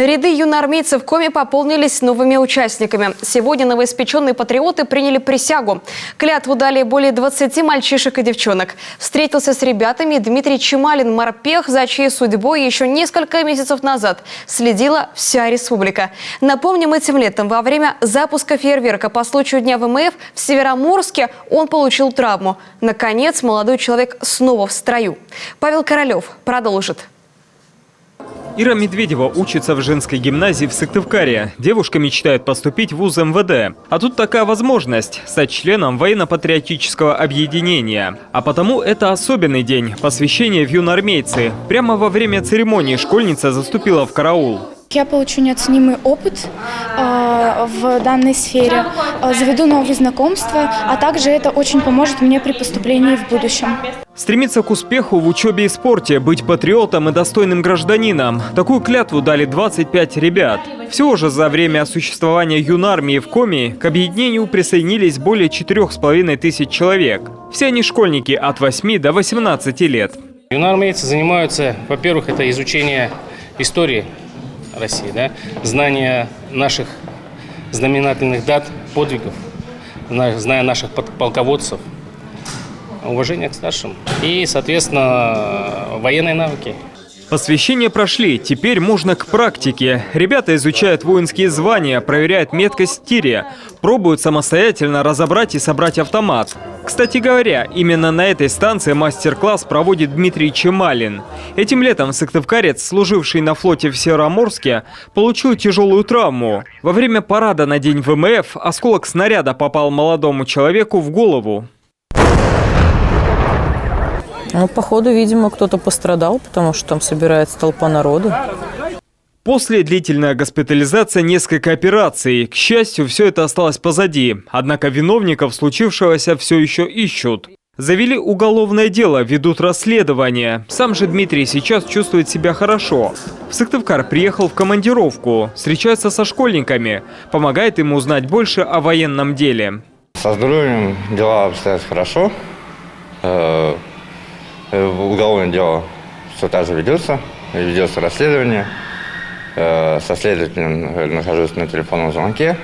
Ряды юноармейцев в Коми пополнились новыми участниками. Сегодня новоиспеченные патриоты приняли присягу. Клятву дали более 20 мальчишек и девчонок. Встретился с ребятами Дмитрий Чемалин, морпех, за чьей судьбой еще несколько месяцев назад следила вся республика. Напомним, этим летом во время запуска фейерверка по случаю Дня ВМФ в Североморске он получил травму. Наконец, молодой человек снова в строю. Павел Королев продолжит. Ира Медведева учится в женской гимназии в Сыктывкаре. Девушка мечтает поступить в вуз МВД. А тут такая возможность – стать членом военно-патриотического объединения. А потому это особенный день – посвящение в юноармейцы. Прямо во время церемонии школьница заступила в караул. Я получу неоценимый опыт в данной сфере, заведу новые знакомства, а также это очень поможет мне при поступлении в будущем. Стремиться к успеху в учебе и спорте, быть патриотом и достойным гражданином. Такую клятву дали 25 ребят. Всего же за время существования юнармии в Коми к объединению присоединились более 4500 человек. Все они школьники от 8 до 18 лет. Юнармейцы занимаются, во-первых, это изучение истории России, знание наших знаменательных дат, подвигов, зная наших полководцев, уважение к старшим и, соответственно, военные навыки. Посвящения прошли, теперь можно к практике. Ребята изучают воинские звания, проверяют меткость в тире, пробуют самостоятельно разобрать и собрать автомат. Кстати говоря, именно на этой станции мастер-класс проводит Дмитрий Чемалин. Этим летом сыктывкарец, служивший на флоте в Североморске, получил тяжелую травму. Во время парада на День ВМФ осколок снаряда попал молодому человеку в голову. Ну, походу, видимо, кто-то пострадал, потому что там собирается толпа народу. После длительной госпитализации, несколько операций. К счастью, все это осталось позади. Однако виновников случившегося все еще ищут. Завели уголовное дело, ведут расследование. Сам же Дмитрий сейчас чувствует себя хорошо. В Сыктывкар приехал в командировку, встречается со школьниками, помогает им узнать больше о военном деле. Со здоровьем дела обстоят хорошо. Уголовное дело все так же ведется расследование. Со следователем нахожусь на телефонном звонке.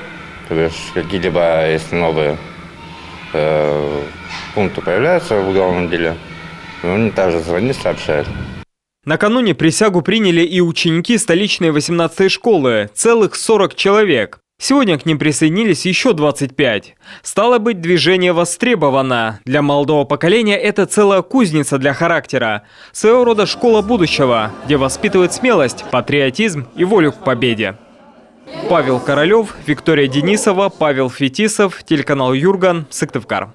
То есть какие-либо, если новые пункты появляются в уголовном деле, он также звонит, сообщает. Накануне присягу приняли и ученики столичной 18-й школы, целых 40 человек. Сегодня к ним присоединились еще 25. Стало быть, движение востребовано. Для молодого поколения это целая кузница для характера. Своего рода школа будущего, где воспитывают смелость, патриотизм и волю к победе. Павел Королев, Виктория Денисова, Павел Фетисов, телеканал Юрган, Сыктывкар.